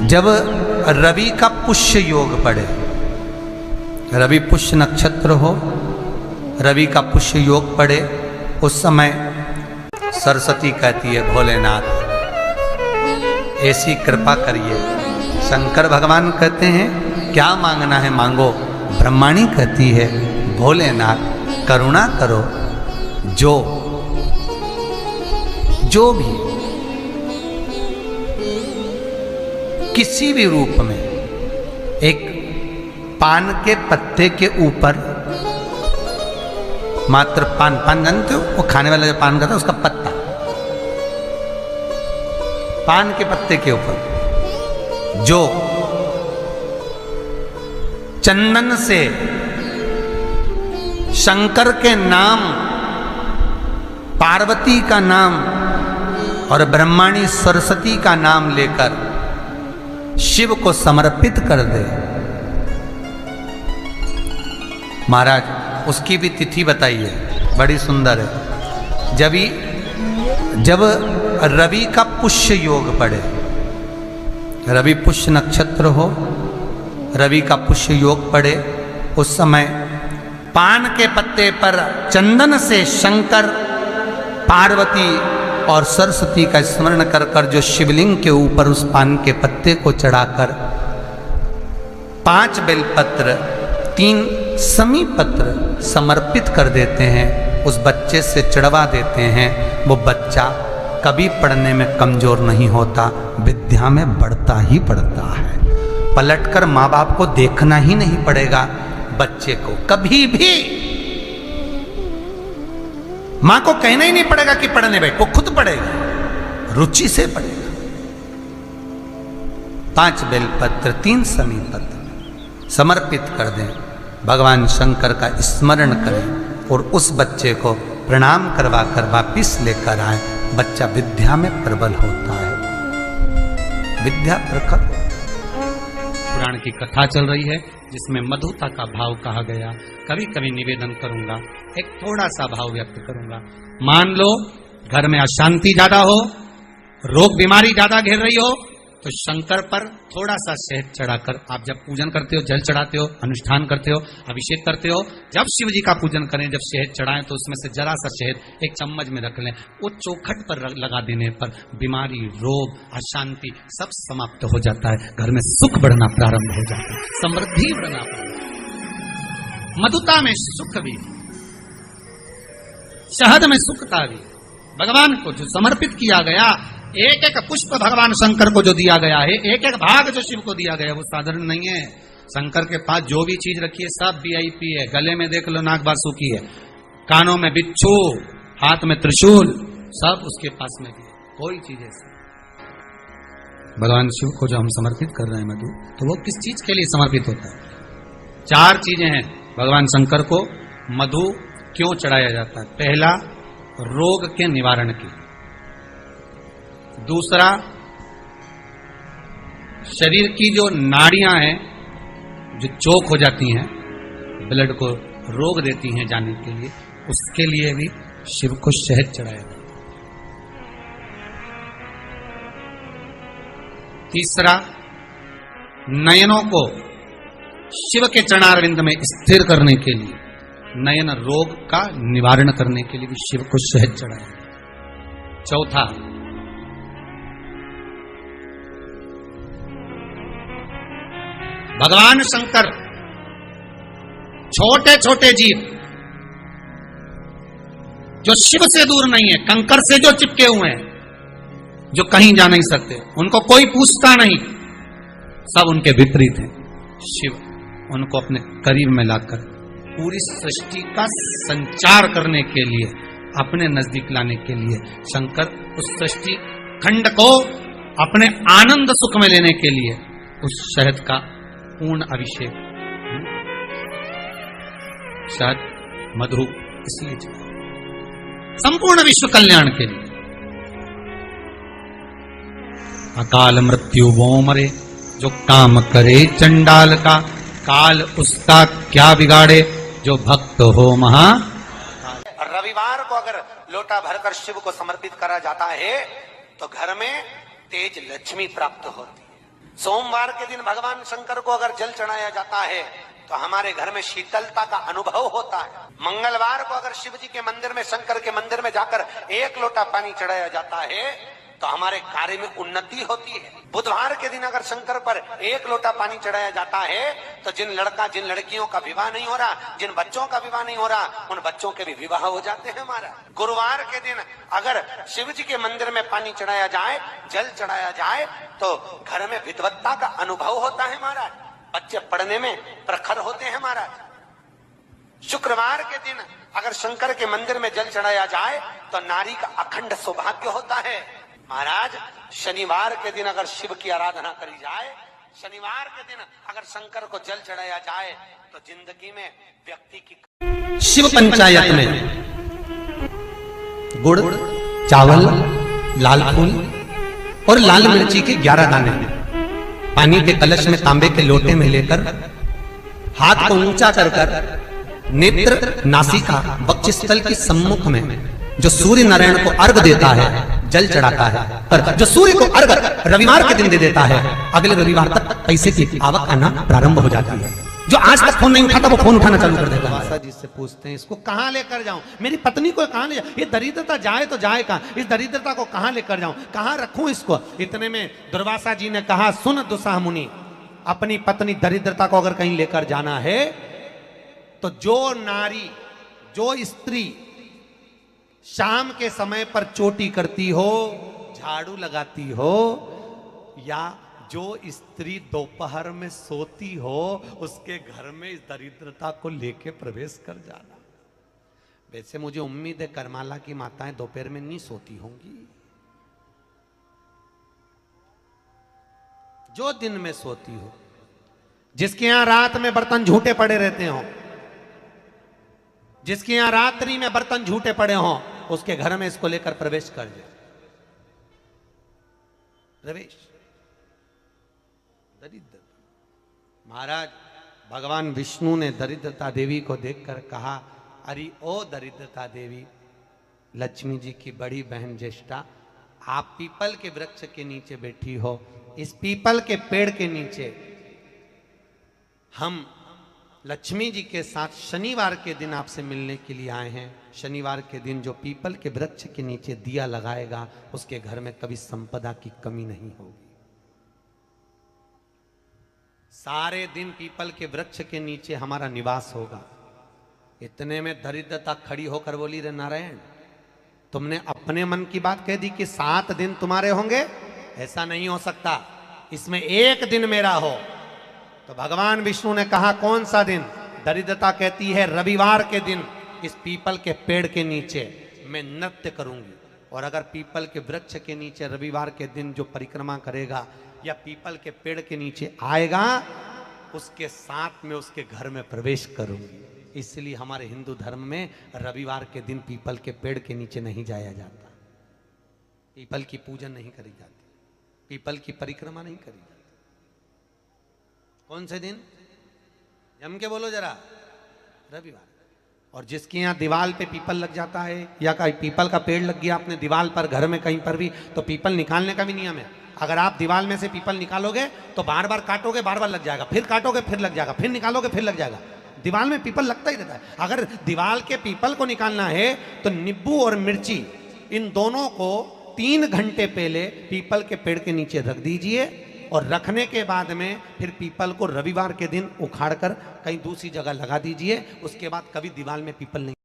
जब रवि का पुष्य योग पड़े, रवि पुष्य नक्षत्र हो, रवि का पुष्य योग पड़े, उस समय सरस्वती कहती है भोलेनाथ ऐसी कृपा करिए। शंकर भगवान कहते हैं क्या मांगना है मांगो। ब्रह्माणी कहती है भोलेनाथ करुणा करो, जो भी किसी भी रूप में एक पान के पत्ते के ऊपर, मात्र पान जानते हो, वो खाने वाला जो पान खाता है उसका पत्ता, पान के पत्ते के ऊपर जो चंदन से शंकर के नाम, पार्वती का नाम और ब्रह्माणी सरस्वती का नाम लेकर शिव को समर्पित कर दे, महाराज उसकी भी तिथि बताइए, बड़ी सुंदर है। जब रवि का पुष्य योग पड़े, रवि पुष्य नक्षत्र हो, रवि का पुष्य योग पड़े, उस समय पान के पत्ते पर चंदन से शंकर, पार्वती और सरस्वती का स्मरण कर कर जो शिवलिंग के ऊपर उस पान के पत्ते को चढ़ाकर 5 बेलपत्र 3 समी पत्र समर्पित कर देते हैं, उस बच्चे से चढ़वा देते हैं, वो बच्चा कभी पढ़ने में कमजोर नहीं होता, विद्या में बढ़ता ही बढ़ता है। पलटकर माँ बाप को देखना ही नहीं पड़ेगा बच्चे को, कभी भी मां को कहना ही नहीं पड़ेगा कि पढ़ने बैठ, वो खुद पढ़ेगा, रुचि से पढ़ेगा। 5 बेलपत्र 3 समी पत्र समर्पित कर दें, भगवान शंकर का स्मरण करें और उस बच्चे को प्रणाम करवा कर वापिस लेकर आए। बच्चा विद्या में प्रबल होता है, विद्या प्रखर। पुराण की कथा चल रही है जिसमें मधुता का भाव कहा गया। कभी कभी निवेदन करूंगा, एक थोड़ा सा भाव व्यक्त करूंगा। मान लो घर में अशांति ज्यादा हो, रोग बीमारी ज्यादा घेर रही हो, तो शंकर पर थोड़ा सा शहद चढ़ाकर आप जब पूजन करते हो, जल चढ़ाते हो, अनुष्ठान करते हो, अभिषेक करते हो, जब शिव जी का पूजन करें, जब शहद चढ़ाएं तो उसमें से जरा सा शहद एक चम्मच में रख लें। वो चौखट पर लगा देने पर बीमारी, रोग, अशांति सब समाप्त हो जाता है, घर में सुख बढ़ना प्रारंभ हो जाता है, समृद्धि बढ़ना प्रारंभ। मधुता में सुख भी, शहद में सुखता भी। भगवान को जो समर्पित किया गया, एक एक पुष्प भगवान शंकर को जो दिया गया है, एक एक भाग जो शिव को दिया गया है, वो साधारण नहीं है। शंकर के पास जो भी चीज रखी है सब वीआईपी है। गले में देख लो नाग बासुकी है, कानों में बिच्छू, हाथ में त्रिशूल, सब उसके पास में भी है। कोई चीज ऐसी भगवान शिव को जो हम समर्पित कर रहे हैं मधु, तो वो किस चीज के लिए समर्पित होता है? 4 चीजें हैं भगवान शंकर को मधु क्यों चढ़ाया जाता है। पहला, रोग के निवारण की। दूसरा, शरीर की जो नाड़ियां हैं जो चोक हो जाती हैं, ब्लड को रोक देती हैं जाने के लिए, उसके लिए भी शिव को शहद चढ़ाया जाता है। तीसरा, नयनों को शिव के चरणारविंद में स्थिर करने के लिए, नयन रोग का निवारण करने के लिए भी शिव को शहद चढ़ाया। चौथा, भगवान शंकर छोटे छोटे जीव जो शिव से दूर नहीं है, कंकर से जो चिपके हुए हैं, जो कहीं जा नहीं सकते, उनको कोई पूछता नहीं, सब उनके विपरीत हैं। शिव उनको अपने करीब में लाकर पूरी सृष्टि का संचार करने के लिए, अपने नजदीक लाने के लिए, शंकर उस सृष्टि खंड को अपने आनंद सुख में लेने के लिए उस शहद का पूर्ण अभिषेक, शहद मधु इसलिए संपूर्ण विश्व कल्याण के लिए। अकाल मृत्यु वो मरे जो काम करे चंडाल का, काल उसका क्या बिगाड़े जो भक्त हो महा। रविवार को अगर लोटा भरकर शिव को समर्पित करा जाता है तो घर में तेज लक्ष्मी प्राप्त होती है। सोमवार के दिन भगवान शंकर को अगर जल चढ़ाया जाता है तो हमारे घर में शीतलता का अनुभव होता है। मंगलवार को अगर शिव जी के मंदिर में, शंकर के मंदिर में जाकर 1 लोटा पानी चढ़ाया जाता है तो हमारे कार्य में उन्नति होती है। बुधवार के दिन अगर शंकर पर 1 लोटा पानी चढ़ाया जाता है तो जिन लड़कियों का विवाह नहीं हो रहा, जिन बच्चों का विवाह नहीं हो रहा, उन बच्चों के भी विवाह हो जाते हैं हमारा। गुरुवार के दिन अगर शिव जी के मंदिर में पानी चढ़ाया जाए, जल चढ़ाया जाए तो घर में विद्वत्ता का अनुभव होता है महाराज, बच्चे पढ़ने में प्रखर होते हैं महाराज। शुक्रवार के दिन अगर शंकर के मंदिर में जल चढ़ाया जाए तो नारी का अखंड सौभाग्य होता है महाराज। शनिवार के दिन अगर शिव की आराधना करी जाए, शनिवार के दिन अगर शंकर को जल चढ़ाया जाए तो जिंदगी में व्यक्ति की शिव पंचायत में गुड़, चावल, लाल फूल और लाल मिर्ची के 11 दाने पानी के कलश में तांबे के लोटे में लेकर हाथ को ऊंचा कर नेत्र, नासिका, वक्षस्थल के सम्मुख में जो सूर्य नारायण को अर्घ देता है, जल चढ़ाता है, पर जो सूर्य को अर्घ रविवार के दिन दे देता है, अगले रविवार तक पैसे की आवक आना प्रारंभ हो जाती है। जो आज तक फोन नहीं उठाता वो फोन उठाना चालू कर देता है। माता जी से पूछते हैं इसको कहां लेकर जाऊं, मेरी पत्नी को कहां ले जाऊं, ये दरिद्रता जाए तो जाए कहां, इस दरिद्रता को कहां लेकर जाऊं, कहां रखूं इसको। इतने में दुर्वासा जी ने कहा, सुन दुस्साह मुनि, अपनी पत्नी दरिद्रता को अगर कहीं लेकर जाना है तो जो नारी, जो स्त्री शाम के समय पर चोटी करती हो, झाड़ू लगाती हो, या जो स्त्री दोपहर में सोती हो, उसके घर में इस दरिद्रता को लेके प्रवेश कर जाना। वैसे मुझे उम्मीद है करमाला की माताएं दोपहर में नहीं सोती होंगी, जो दिन में सोती हो, जिसके यहां रात में बर्तन झूठे पड़े रहते हो, जिसके यहां रात्रि में बर्तन झूठे पड़े हों, उसके घर में इसको लेकर प्रवेश कर जाए। प्रवेश दरिद्र महाराज, भगवान विष्णु ने दरिद्रता देवी को देखकर कहा, अरे ओ दरिद्रता देवी, लक्ष्मी जी की बड़ी बहन ज्येष्ठा, आप पीपल के वृक्ष के नीचे बैठी हो, इस पीपल के पेड़ के नीचे हम लक्ष्मी जी के साथ शनिवार के दिन आपसे मिलने के लिए आए हैं। शनिवार के दिन जो पीपल के वृक्ष के नीचे दिया लगाएगा, उसके घर में कभी संपदा की कमी नहीं होगी। सारे दिन पीपल के वृक्ष के नीचे हमारा निवास होगा। इतने में दरिद्रता खड़ी होकर बोली, रे नारायण, तुमने अपने मन की बात कह दी कि 7 दिन तुम्हारे होंगे, ऐसा नहीं हो सकता, इसमें 1 दिन मेरा हो। तो भगवान विष्णु ने कहा, कौन सा दिन? दरिद्रता कहती है, रविवार के दिन इस पीपल के पेड़ के नीचे मैं नृत्य करूंगी। और अगर पीपल के वृक्ष के नीचे रविवार के दिन जो परिक्रमा करेगा या पीपल के पेड़ के नीचे आएगा, उसके साथ में उसके घर में प्रवेश करूंगी। इसलिए हमारे हिंदू धर्म में रविवार के दिन पीपल के पेड़ के नीचे नहीं जाया जाता, पीपल की पूजन नहीं करी जाती, पीपल की परिक्रमा नहीं करी जाती। कौन से दिन? जम के बोलो जरा, रविवार। और जिसके यहाँ दीवार पे पीपल लग जाता है या कहीं पीपल का पेड़ लग गया अपने दीवार पर, घर में कहीं पर भी, तो पीपल निकालने का भी नियम है। अगर आप दीवार में से पीपल निकालोगे तो बार बार काटोगे, बार बार लग जाएगा, फिर काटोगे फिर लग जाएगा, फिर निकालोगे फिर लग जाएगा। दीवार में पीपल लगता ही रहता है। अगर दीवार के पीपल को निकालना है तो नींबू और मिर्ची, इन दोनों को 3 घंटे पहले पीपल के पेड़ के नीचे रख दीजिए, और रखने के बाद में फिर पीपल को रविवार के दिन उखाड़कर कहीं दूसरी जगह लगा दीजिए। उसके बाद कभी दीवार में पीपल नहीं